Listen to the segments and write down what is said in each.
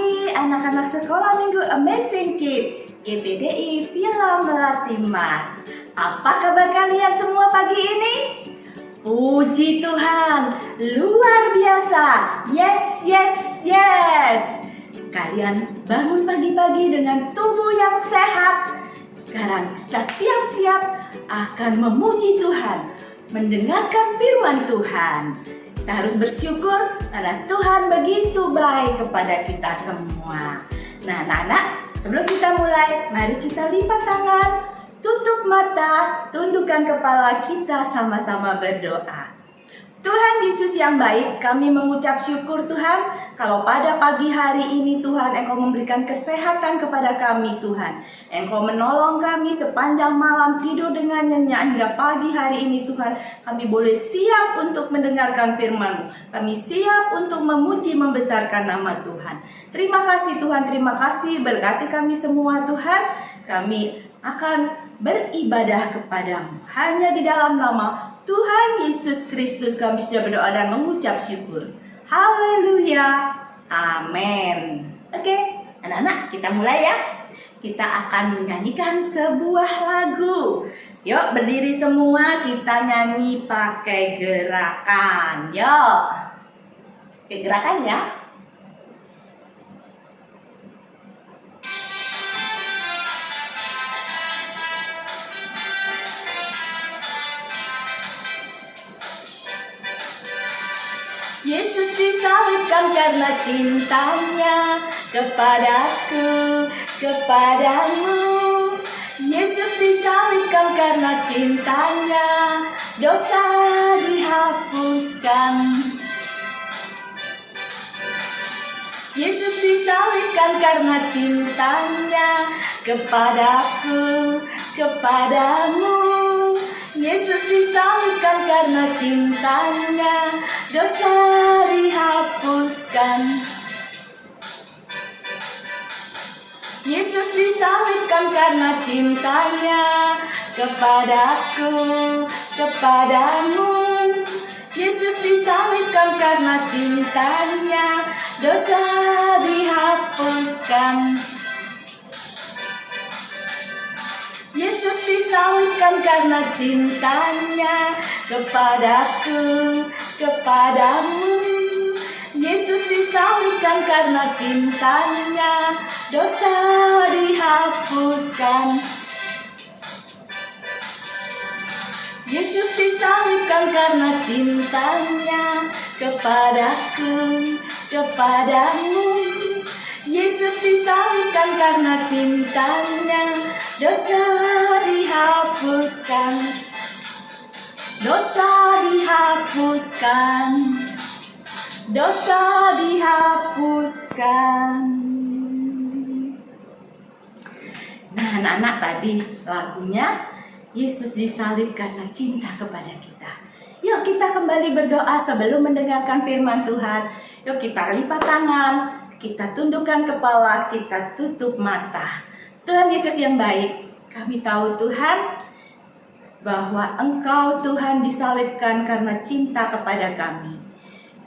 pagi anak-anak sekolah minggu Amazing Kids GPDI Villa Melati Mas. Apa kabar kalian semua pagi ini? Puji Tuhan, luar biasa. Yes, yes, yes. Kalian bangun pagi-pagi dengan tubuh yang sehat. Sekarang kita siap-siap akan memuji Tuhan, mendengarkan firman Tuhan. Kita harus bersyukur karena Tuhan begitu baik kepada kita semua. Nah, anak-anak, sebelum kita mulai, mari kita lipat tangan, tutup mata, tundukkan kepala, kita sama-sama berdoa. Tuhan Yesus yang baik, kami mengucap syukur Tuhan, kalau pada pagi hari ini Tuhan Engkau memberikan kesehatan kepada kami Tuhan. Engkau menolong kami sepanjang malam tidur dengan nyenyak hingga pagi hari ini Tuhan. Kami boleh siap untuk mendengarkan firman-Mu. Kami siap untuk memuji membesarkan nama Tuhan. Terima kasih Tuhan, terima kasih, berkati kami semua Tuhan. Kami akan beribadah kepadamu. Hanya di dalam nama Tuhan Yesus Kristus kami sudah berdoa dan mengucap syukur. Haleluya. Amin. Oke, anak-anak, kita mulai ya. Kita akan menyanyikan sebuah lagu. Yuk, berdiri semua, kita nyanyi pakai gerakan. Yuk. Oke, gerakan ya. Yesus disalibkan karena cintanya kepadaku, kepadamu. Yesus disalibkan karena cintanya, dosa dihapuskan. Yesus disalibkan karena cintanya kepadaku, kepadamu. Yesus disalibkan karena cintanya, dosa dihapuskan. Yesus disalibkan karena cintanya kepadaku, kepadamu. Yesus disalibkan karena cintanya, dosa dihapuskan. Yesus disalibkan karena cintanya kepadaku, kepadamu. Yesus disalibkan karena cintanya, dosa dihapuskan. Yesus disalibkan karena cintanya kepadaku, kepadamu. Yesus disalibkan karena cintanya, dosa dihapuskan. Dosa dihapuskan. Dosa dihapuskan. Nah, anak-anak, tadi lagunya Yesus disalib karena cinta kepada kita. Yuk kita kembali berdoa sebelum mendengarkan firman Tuhan. Yuk kita lipat tangan, kita tundukkan kepala, kita tutup mata. Tuhan Yesus yang baik, kami tahu Tuhan bahwa Engkau Tuhan disalibkan karena cinta kepada kami.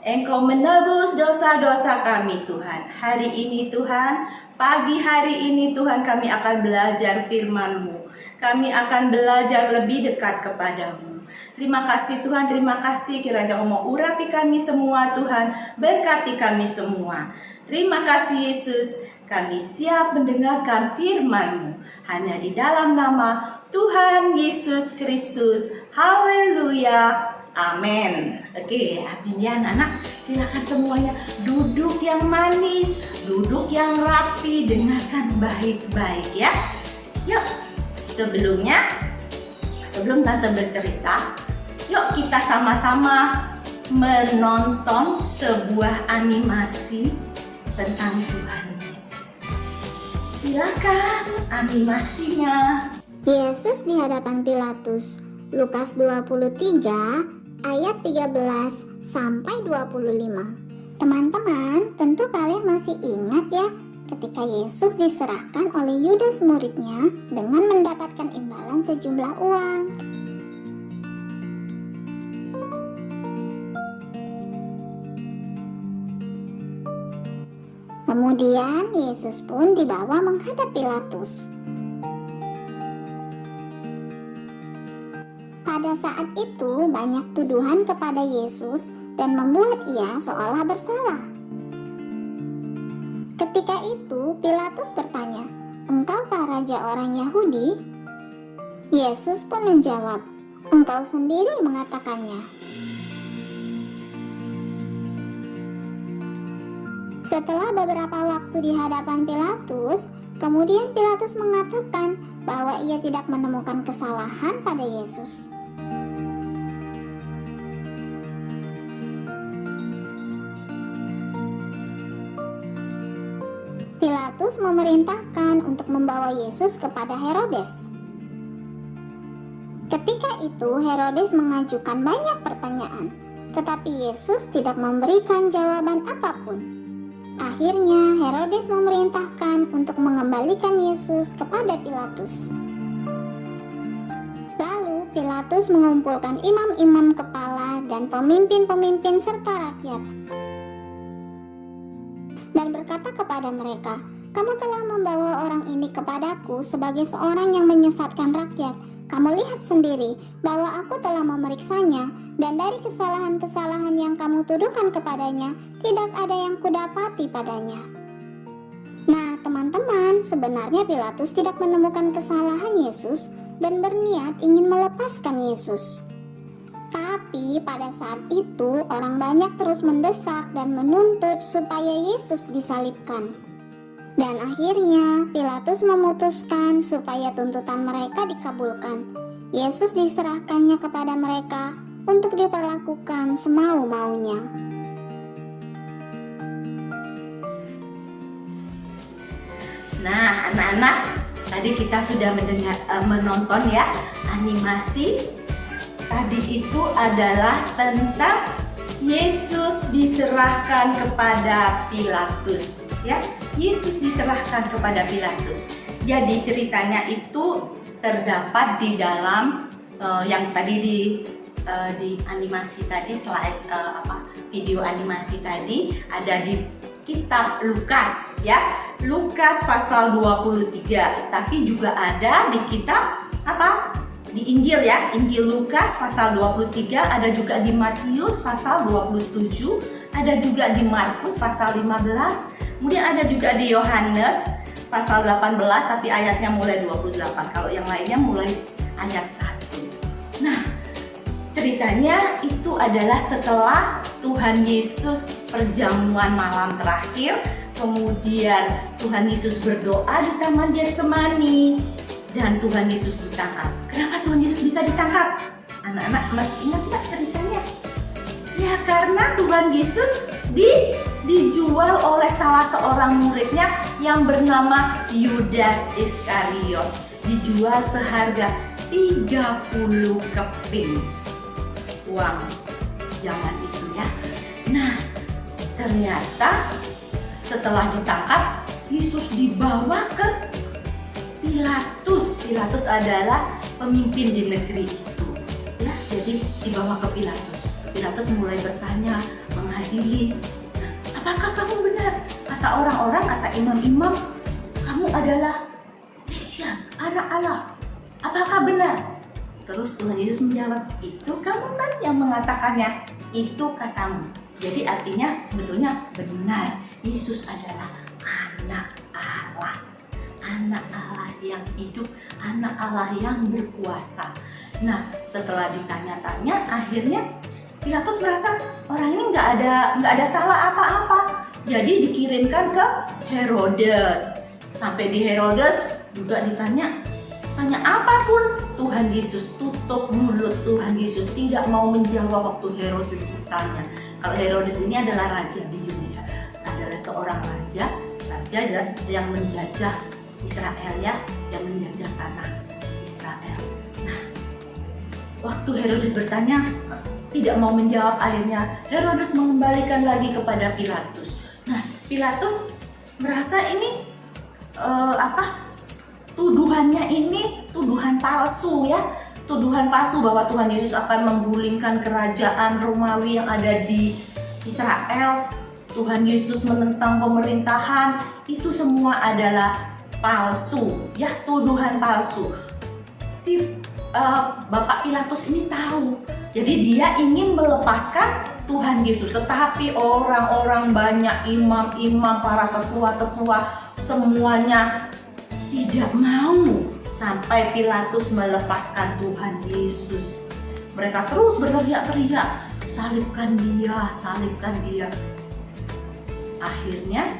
Engkau menebus dosa-dosa kami Tuhan. Hari ini Tuhan, pagi hari ini Tuhan, kami akan belajar firman-Mu. Kami akan belajar lebih dekat kepadamu. Terima kasih Tuhan, terima kasih kiranya Engkau mau urapi kami semua Tuhan. Berkati kami semua. Terima kasih Yesus, kami siap mendengarkan firman-Mu. Hanya di dalam nama Tuhan Yesus Kristus. Haleluya. Amin. Oke, amin ya anak-anak. Silakan semuanya duduk yang manis, duduk yang rapi, dengarkan baik-baik ya. Yuk, sebelum Tante bercerita, yuk kita sama-sama menonton sebuah animasi tentang Tuhan Yesus. Silakan animasinya. Yesus di hadapan Pilatus, Lukas 23 ayat 13 sampai 25. Teman-teman, tentu kalian masih ingat ya, ketika Yesus diserahkan oleh Yudas muridnya dengan mendapatkan imbalan sejumlah uang. Kemudian Yesus pun dibawa menghadap Pilatus. Pada saat itu banyak tuduhan kepada Yesus dan membuat ia seolah bersalah. Ketika itu Pilatus bertanya, "Engkaukah raja orang Yahudi?" Yesus pun menjawab, "Engkau sendiri mengatakannya." Setelah beberapa waktu di hadapan Pilatus, kemudian Pilatus mengatakan bahwa ia tidak menemukan kesalahan pada Yesus. Pilatus memerintahkan untuk membawa Yesus kepada Herodes. Ketika itu Herodes mengajukan banyak pertanyaan, tetapi Yesus tidak memberikan jawaban apapun. Akhirnya Herodes memerintahkan untuk mengembalikan Yesus kepada Pilatus. Lalu Pilatus mengumpulkan imam-imam kepala dan pemimpin-pemimpin serta rakyat dan berkata kepada mereka, "Kamu telah membawa orang ini kepadaku sebagai seorang yang menyesatkan rakyat. Kamu lihat sendiri bahwa aku telah memeriksanya, dan dari kesalahan-kesalahan yang kamu tuduhkan kepadanya, tidak ada yang kudapati padanya." Nah, teman-teman, sebenarnya Pilatus tidak menemukan kesalahan Yesus dan berniat ingin melepaskan Yesus. Tapi pada saat itu orang banyak terus mendesak dan menuntut supaya Yesus disalibkan. Dan akhirnya Pilatus memutuskan supaya tuntutan mereka dikabulkan. Yesus diserahkannya kepada mereka untuk diperlakukan semau-maunya. Nah, anak-anak, tadi kita sudah menonton ya animasi. Tadi itu adalah tentang Yesus diserahkan kepada Pilatus, ya. Yesus diserahkan kepada Pilatus. Jadi ceritanya itu terdapat di dalam yang tadi di animasi tadi, slide video animasi tadi ada di kitab Lukas, ya. Lukas pasal 23, tapi juga ada di kitab di Injil, ya, Injil Lukas pasal 23, ada juga di Matius pasal 27, ada juga di Markus pasal 15, kemudian ada juga di Yohanes pasal 18, tapi ayatnya mulai 28, kalau yang lainnya mulai ayat 1. Nah, ceritanya itu adalah setelah Tuhan Yesus perjamuan malam terakhir, kemudian Tuhan Yesus berdoa di Taman Getsemani, dan Tuhan Yesus ditangkap. Kenapa Tuhan Yesus bisa ditangkap? Anak-anak masih ingat nggak ceritanya? Ya, karena Tuhan Yesus dijual oleh salah seorang muridnya yang bernama Yudas Iskariot. Dijual seharga 30 keping uang zaman itu, ya. Nah, ternyata setelah ditangkap, Yesus dibawa ke Pilatus. Pilatus adalah pemimpin di negeri itu, ya. Jadi dibawa ke Pilatus. Pilatus mulai bertanya, mengadili. Nah, apakah kamu benar? Kata orang-orang, kata imam-imam, kamu adalah Mesias, anak Allah. Apakah benar? Terus Tuhan Yesus menjawab, itu kamu kan yang mengatakannya, itu katamu. Jadi artinya sebetulnya benar, Yesus adalah anak Allah. Anak Allah yang hidup, anak Allah yang berkuasa. Nah, setelah ditanya-tanya, akhirnya Pilatus merasa orang ini nggak ada salah apa-apa. Jadi dikirimkan ke Herodes. Sampai di Herodes juga tanya apapun. Tuhan Yesus tutup mulut. Tuhan Yesus tidak mau menjawab waktu Herodes bertanya. Kalau Herodes ini adalah raja di Yudea, adalah seorang raja yang menjajah Israel, ya, yang menjajah tanah Israel. Nah, waktu Herodes bertanya, tidak mau menjawab, akhirnya Herodes mengembalikan lagi kepada Pilatus. Nah, Pilatus merasa ini tuduhannya ini tuduhan palsu, ya, tuduhan palsu bahwa Tuhan Yesus akan menggulingkan kerajaan Romawi yang ada di Israel. Tuhan Yesus menentang pemerintahan, itu semua adalah palsu, ya, tuduhan palsu. Si Bapak Pilatus ini tahu, jadi dia ingin melepaskan Tuhan Yesus, tetapi orang-orang banyak, imam-imam, para tetua-tetua, semuanya tidak mau sampai Pilatus melepaskan Tuhan Yesus. Mereka terus berteriak-teriak, salibkan dia, salibkan dia. Akhirnya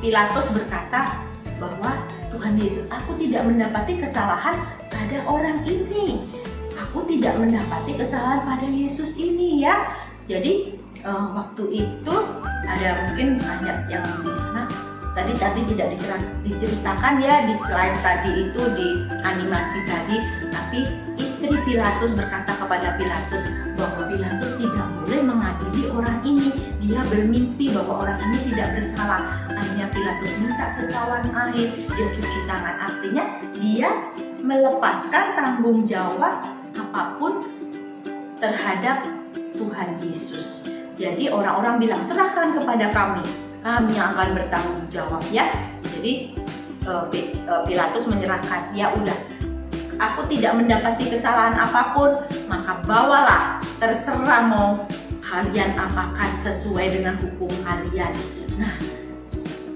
Pilatus berkata bahwa Tuhan Yesus, aku tidak mendapati kesalahan pada orang ini. Aku tidak mendapati kesalahan pada Yesus ini, ya. Jadi waktu itu ada mungkin ayat yang di sana tadi tidak diceritakan ya di slide tadi itu, di animasi tadi, tapi istri Pilatus berkata kepada Pilatus bahwa Pilatus tidak boleh mengadili orang ini. Dia bermimpi bahwa orang ini tidak bersalah. Akhirnya Pilatus minta secawan air, dia cuci tangan. Artinya dia melepaskan tanggung jawab apapun terhadap Tuhan Yesus. Jadi orang-orang bilang, serahkan kepada kami yang akan bertanggung jawab, ya. Jadi Pilatus menyerahkan, ya udah, aku tidak mendapati kesalahan apapun, maka bawalah, terserah mau kalian apakan sesuai dengan hukum kalian. Nah,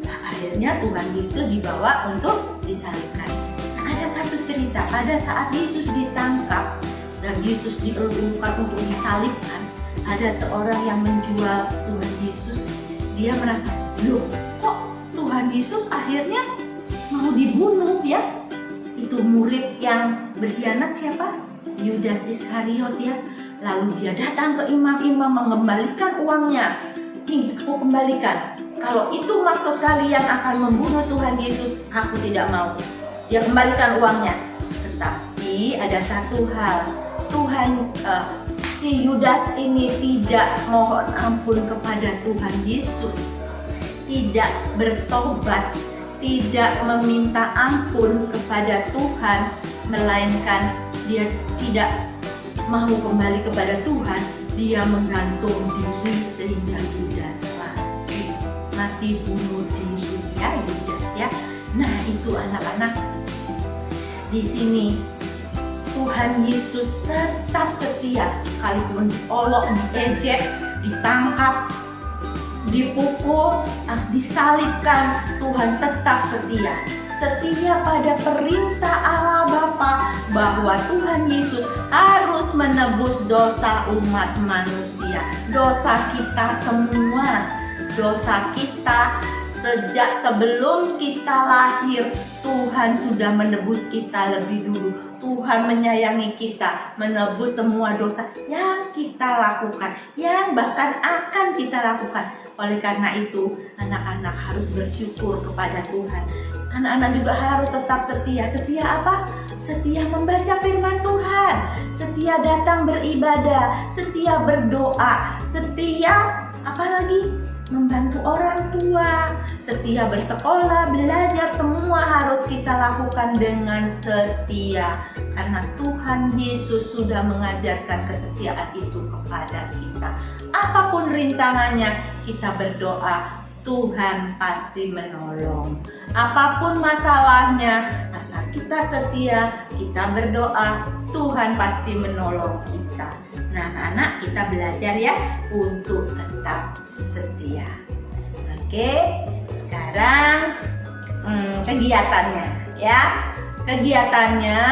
akhirnya Tuhan Yesus dibawa untuk disalibkan. Nah, ada satu cerita, pada saat Yesus ditangkap dan Yesus dielungkan untuk disalibkan, ada seorang yang menjual Tuhan Yesus. Dia merasa, loh, kok Tuhan Yesus akhirnya mau dibunuh, ya? Itu murid yang berkhianat siapa? Yudas Iskariot, ya. Lalu dia datang ke imam-imam mengembalikan uangnya. Nih, aku kembalikan. Kalau itu maksud kalian akan membunuh Tuhan Yesus, aku tidak mau. Dia kembalikan uangnya. Tetapi ada satu hal, si Yudas ini tidak mohon ampun kepada Tuhan Yesus, tidak bertobat, tidak meminta ampun kepada Tuhan, melainkan dia tidak mau kembali kepada Tuhan. Dia menggantung diri sehingga Yudas mati bunuh diri, ya, Yudas, ya. Nah, itu anak-anak, di sini Tuhan Yesus tetap setia, sekalipun diolok, diejek, ditangkap, dipukul, disalibkan, Tuhan tetap setia. Setia pada perintah Allah Bapa bahwa Tuhan Yesus harus menebus dosa umat manusia, dosa kita semua, dosa kita. Sejak sebelum kita lahir, Tuhan sudah menebus kita lebih dulu. Tuhan menyayangi kita, menebus semua dosa yang kita lakukan, yang bahkan akan kita lakukan. Oleh karena itu, anak-anak harus bersyukur kepada Tuhan. Anak-anak juga harus tetap setia. Setia apa? Setia membaca firman Tuhan, setia datang beribadah, setia berdoa, setia apalagi? Membantu orang tua, setia bersekolah, belajar, semua harus kita lakukan dengan setia. Karena Tuhan Yesus sudah mengajarkan kesetiaan itu kepada kita. Apapun rintangannya, kita berdoa, Tuhan pasti menolong. Apapun masalahnya, asal kita setia, kita berdoa, Tuhan pasti menolong kita. Nah, anak-anak, kita belajar ya untuk tetap setia. Oke, sekarang kegiatannya ya. Kegiatannya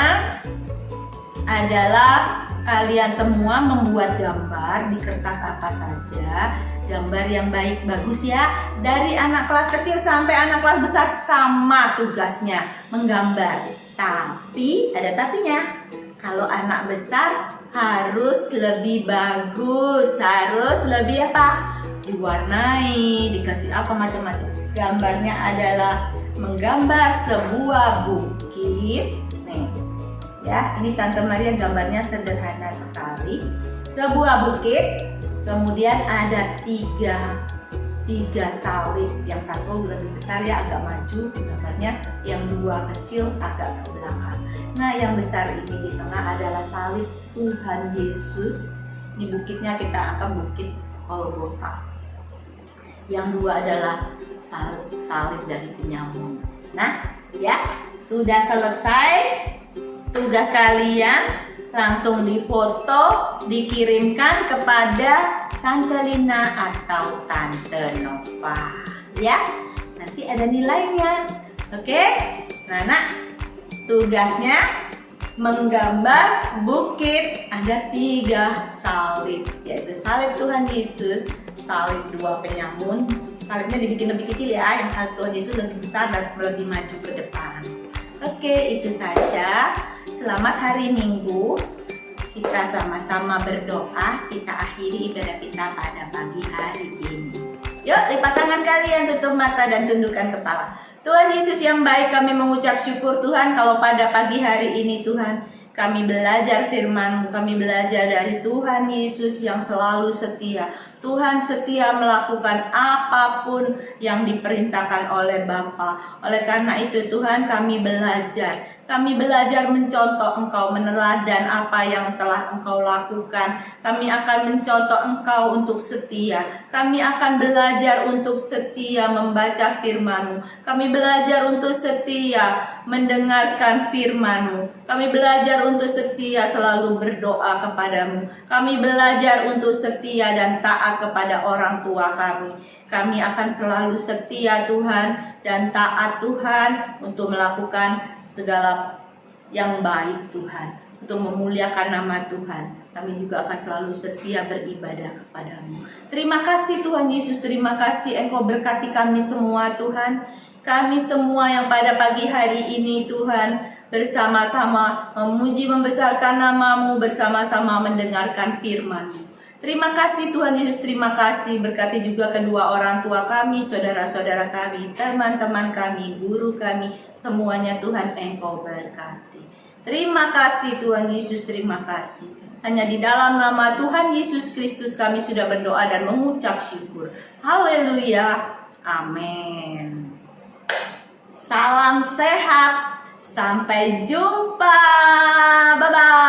adalah kalian semua membuat gambar di kertas apa saja. Gambar yang baik, bagus ya. Dari anak kelas kecil sampai anak kelas besar sama tugasnya menggambar. Tapi ada tapinya. Kalau anak besar harus lebih bagus, harus lebih apa? Diwarnai, dikasih apa macam-macam. Gambarnya adalah menggambar sebuah bukit. Nih, ya, ini Tante Maria gambarnya sederhana sekali. Sebuah bukit, kemudian ada tiga salib. Yang satu lebih besar ya, agak maju gambarnya. Yang dua kecil agak ke belakang. Nah, yang besar ini di tengah adalah salib Tuhan Yesus. Di bukitnya kita akan bukit Golgota. Yang dua adalah salib dari penyamun. Nah, ya, sudah selesai tugas kalian. Langsung difoto, dikirimkan kepada Tante Lina atau Tante Nova. Ya, nanti ada nilainya. Oke? Nah, tugasnya menggambar bukit, ada 3 salib, yaitu salib Tuhan Yesus, salib 2 penyamun. Salibnya dibikin lebih kecil ya, yang salib Tuhan Yesus lebih besar dan lebih maju ke depan. Oke, itu saja. Selamat hari Minggu. Kita sama-sama berdoa, kita akhiri ibadah kita pada pagi hari ini. Yuk, lipat tangan kalian, tutup mata dan tundukkan kepala. Tuhan Yesus yang baik, kami mengucap syukur Tuhan kalau pada pagi hari ini Tuhan kami belajar firman-Mu, kami belajar dari Tuhan Yesus yang selalu setia. Tuhan setia melakukan apapun yang diperintahkan oleh Bapa. Oleh karena itu Tuhan kami belajar. Kami belajar mencontoh Engkau, meneladan apa yang telah Engkau lakukan. Kami akan mencontoh Engkau untuk setia. Kami akan belajar untuk setia membaca firman-Mu. Kami belajar untuk setia mendengarkan firman-Mu. Kami belajar untuk setia selalu berdoa kepadamu. Kami belajar untuk setia dan taat kepada orang tua kami. Kami akan selalu setia Tuhan dan taat Tuhan untuk melakukan segala yang baik Tuhan, untuk memuliakan nama Tuhan. Kami juga akan selalu setia beribadah kepadamu. Terima kasih Tuhan Yesus, terima kasih Engkau berkati kami semua Tuhan. Kami semua yang pada pagi hari ini Tuhan bersama-sama memuji membesarkan nama-Mu, bersama-sama mendengarkan firman-Mu. Terima kasih Tuhan Yesus, terima kasih. Berkati juga kedua orang tua kami, saudara-saudara kami, teman-teman kami, guru kami, semuanya Tuhan Engkau berkati. Terima kasih Tuhan Yesus, terima kasih. Hanya di dalam nama Tuhan Yesus Kristus kami sudah berdoa dan mengucap syukur. Haleluya, amin. Salam sehat, sampai jumpa, bye-bye.